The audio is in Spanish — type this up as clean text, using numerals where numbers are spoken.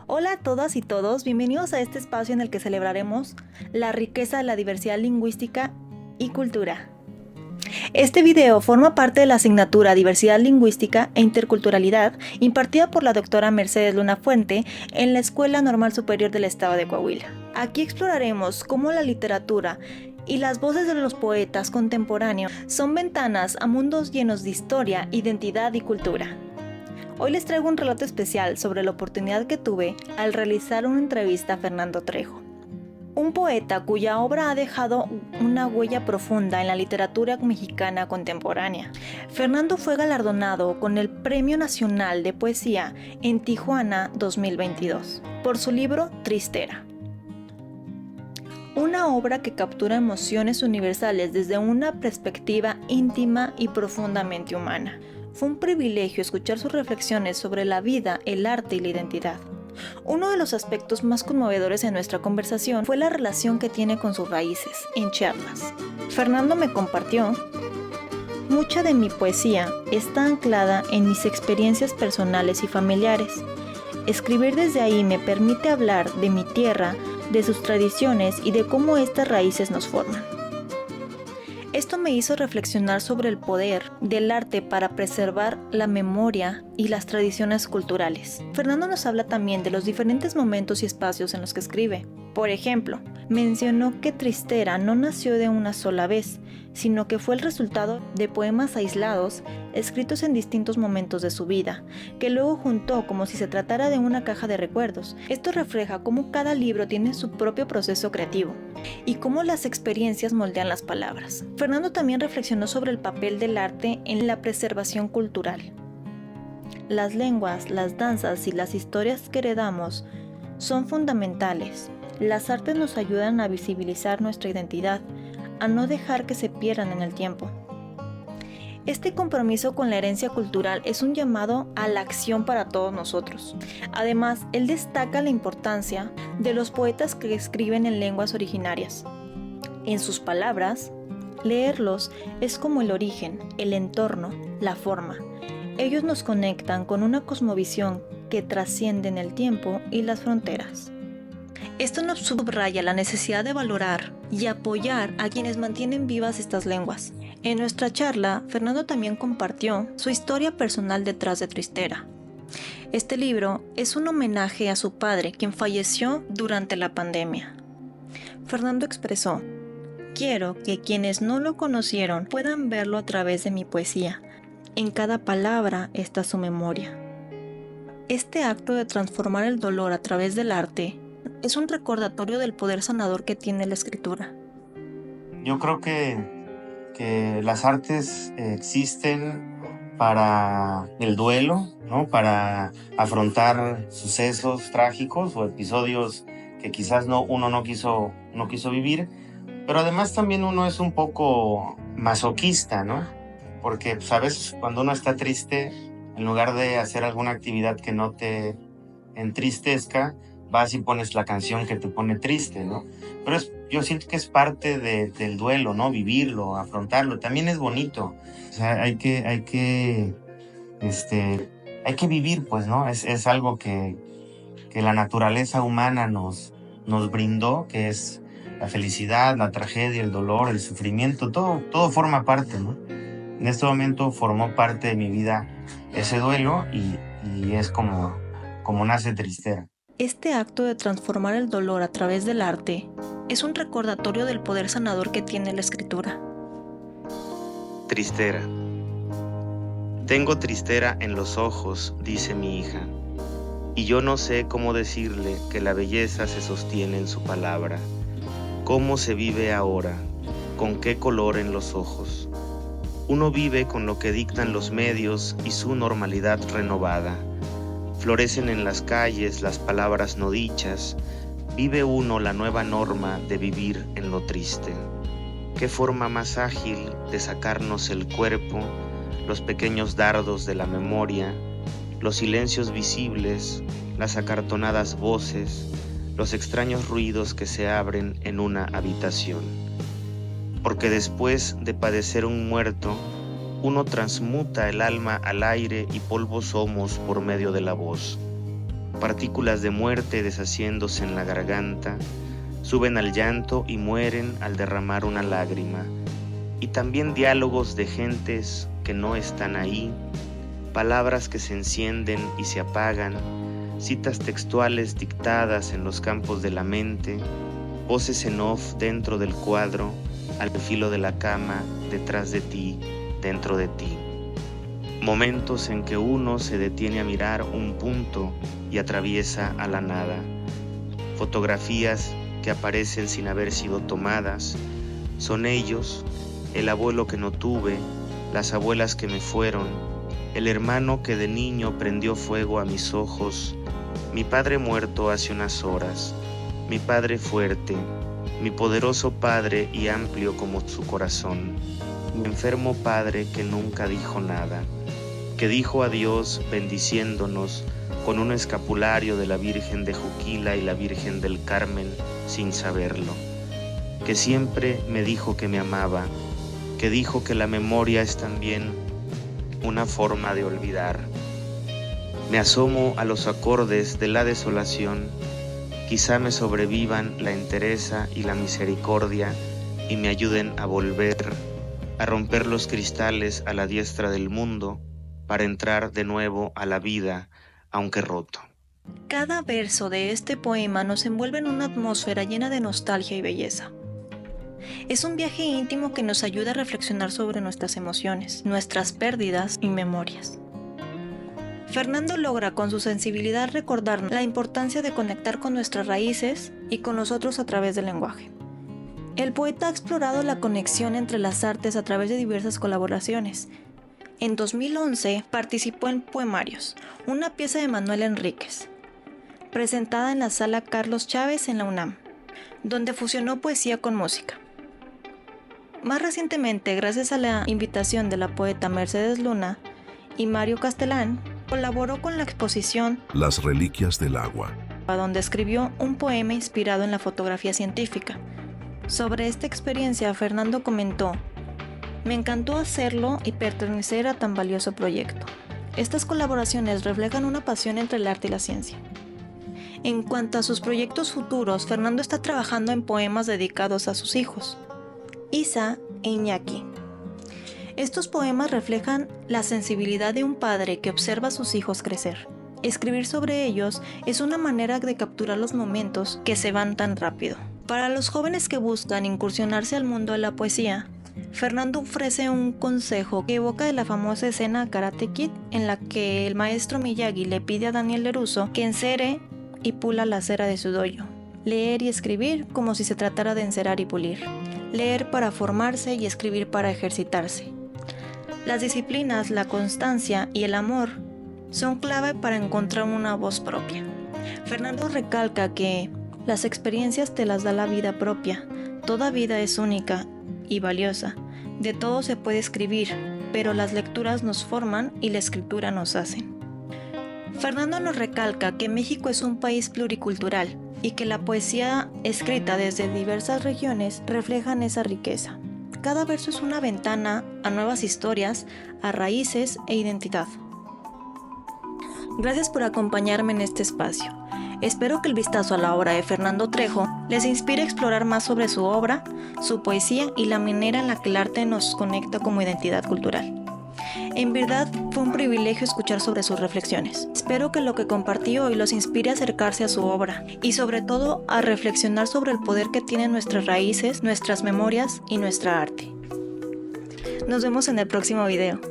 Hola a todas y todos, bienvenidos a este espacio en el que celebraremos la riqueza de la diversidad lingüística y cultura. Este video forma parte de la asignatura Diversidad Lingüística e Interculturalidad impartida por la doctora Mercedes Luna Fuente en la Escuela Normal Superior del Estado de Coahuila. Aquí exploraremos cómo la literatura y las voces de los poetas contemporáneos son ventanas a mundos llenos de historia, identidad y cultura. Hoy les traigo un relato especial sobre la oportunidad que tuve al realizar una entrevista a Fernando Trejo, un poeta cuya obra ha dejado una huella profunda en la literatura mexicana contemporánea. Fernando fue galardonado con el Premio Nacional de Poesía en Tijuana 2022 por su libro Tristera, una obra que captura emociones universales desde una perspectiva íntima y profundamente humana. Fue un privilegio escuchar sus reflexiones sobre la vida, el arte y la identidad. Uno de los aspectos más conmovedores en nuestra conversación fue la relación que tiene con sus raíces, en Chiapas. Fernando me compartió: mucha de mi poesía está anclada en mis experiencias personales y familiares. Escribir desde ahí me permite hablar de mi tierra, de sus tradiciones y de cómo estas raíces nos forman. Esto me hizo reflexionar sobre el poder del arte para preservar la memoria y las tradiciones culturales. Fernando nos habla también de los diferentes momentos y espacios en los que escribe. Por ejemplo, mencionó que Tristera no nació de una sola vez, sino que fue el resultado de poemas aislados escritos en distintos momentos de su vida, que luego juntó como si se tratara de una caja de recuerdos. Esto refleja cómo cada libro tiene su propio proceso creativo y cómo las experiencias moldean las palabras. Fernando también reflexionó sobre el papel del arte en la preservación cultural. Las lenguas, las danzas y las historias que heredamos son fundamentales. Las artes nos ayudan a visibilizar nuestra identidad, a no dejar que se pierdan en el tiempo. Este compromiso con la herencia cultural es un llamado a la acción para todos nosotros. Además, él destaca la importancia de los poetas que escriben en lenguas originarias. En sus palabras, leerlos es como el origen, el entorno, la forma. Ellos nos conectan con una cosmovisión que trasciende en el tiempo y las fronteras. Esto nos subraya la necesidad de valorar y apoyar a quienes mantienen vivas estas lenguas. En nuestra charla, Fernando también compartió su historia personal detrás de Tristera. Este libro es un homenaje a su padre, quien falleció durante la pandemia. Fernando expresó: quiero que quienes no lo conocieron puedan verlo a través de mi poesía. En cada palabra está su memoria. Este acto de transformar el dolor a través del arte es un recordatorio del poder sanador que tiene la escritura. Yo creo que las artes existen para el duelo, ¿no? Para afrontar sucesos trágicos o episodios que quizás uno no quiso vivir, pero además también uno es un poco masoquista, ¿no? Porque pues, a veces cuando uno está triste, en lugar de hacer alguna actividad que no te entristezca, vas y pones la canción que te pone triste, ¿no? Pero yo siento que es parte del duelo, ¿no? Vivirlo, afrontarlo, también es bonito. O sea, hay que vivir, pues, ¿no? Es algo que la naturaleza humana nos brindó, que es la felicidad, la tragedia, el dolor, el sufrimiento, todo forma parte, ¿no? En este momento formó parte de mi vida ese duelo y es como nace Tristera. Este acto de transformar el dolor a través del arte es un recordatorio del poder sanador que tiene la escritura. Tristera. Tengo tristera en los ojos, dice mi hija, y yo no sé cómo decirle que la belleza se sostiene en su palabra. ¿Cómo se vive ahora? ¿Con qué color en los ojos? Uno vive con lo que dictan los medios y su normalidad renovada. Florecen en las calles las palabras no dichas. Vive uno la nueva norma de vivir en lo triste. ¿Qué forma más ágil de sacarnos el cuerpo, los pequeños dardos de la memoria, los silencios visibles, las acartonadas voces, los extraños ruidos que se abren en una habitación? Porque después de padecer un muerto, uno transmuta el alma al aire y polvo somos por medio de la voz. partículas de muerte deshaciéndose en la garganta, suben al llanto y mueren al derramar una lágrima, y también diálogos de gentes que no están ahí, palabras que se encienden y se apagan, citas textuales dictadas en los campos de la mente, voces en off dentro del cuadro, al filo de la cama, detrás de ti, dentro de ti. Momentos en que uno se detiene a mirar un punto y atraviesa a la nada. Fotografías que aparecen sin haber sido tomadas. Son ellos, el abuelo que no tuve, las abuelas que me fueron, el hermano que de niño prendió fuego a mis ojos, mi padre muerto hace unas horas, mi padre fuerte, mi poderoso padre y amplio como su corazón, mi enfermo padre que nunca dijo nada, que dijo adiós bendiciéndonos con un escapulario de la Virgen de Juquila y la Virgen del Carmen sin saberlo, que siempre me dijo que me amaba, que dijo que la memoria es también una forma de olvidar. Me asomo a los acordes de la desolación, quizá me sobrevivan la entereza y la misericordia y me ayuden a volver, a romper los cristales a la diestra del mundo para entrar de nuevo a la vida, aunque roto. Cada verso de este poema nos envuelve en una atmósfera llena de nostalgia y belleza. Es un viaje íntimo que nos ayuda a reflexionar sobre nuestras emociones, nuestras pérdidas y memorias. Fernando logra con su sensibilidad recordarnos la importancia de conectar con nuestras raíces y con nosotros a través del lenguaje. El poeta ha explorado la conexión entre las artes a través de diversas colaboraciones. En 2011 participó en Poemarios, una pieza de Manuel Enríquez, presentada en la Sala Carlos Chávez en la UNAM, donde fusionó poesía con música. Más recientemente, gracias a la invitación de la poeta Mercedes Luna y Mario Castelán, colaboró con la exposición Las Reliquias del Agua, donde escribió un poema inspirado en la fotografía científica. Sobre esta experiencia, Fernando comentó: "Me encantó hacerlo y pertenecer a tan valioso proyecto. Estas colaboraciones reflejan una pasión entre el arte y la ciencia". En cuanto a sus proyectos futuros, Fernando está trabajando en poemas dedicados a sus hijos, Isa e Iñaki. Estos poemas reflejan la sensibilidad de un padre que observa a sus hijos crecer. Escribir sobre ellos es una manera de capturar los momentos que se van tan rápido. Para los jóvenes que buscan incursionarse al mundo de la poesía, Fernando ofrece un consejo que evoca de la famosa escena Karate Kid, en la que el maestro Miyagi le pide a Daniel LaRusso que encere y pula la cera de su dojo. Leer y escribir como si se tratara de encerar y pulir. Leer para formarse y escribir para ejercitarse. Las disciplinas, la constancia y el amor son clave para encontrar una voz propia. Fernando recalca que las experiencias te las da la vida propia. Toda vida es única y valiosa. De todo se puede escribir, pero las lecturas nos forman y la escritura nos hacen. Fernando nos recalca que México es un país pluricultural y que la poesía escrita desde diversas regiones reflejan esa riqueza. Cada verso es una ventana a nuevas historias, a raíces e identidad. Gracias por acompañarme en este espacio. Espero que el vistazo a la obra de Fernando Trejo les inspire a explorar más sobre su obra, su poesía y la manera en la que el arte nos conecta como identidad cultural. En verdad, fue un privilegio escuchar sobre sus reflexiones. Espero que lo que compartí hoy los inspire a acercarse a su obra y sobre todo a reflexionar sobre el poder que tienen nuestras raíces, nuestras memorias y nuestra arte. Nos vemos en el próximo video.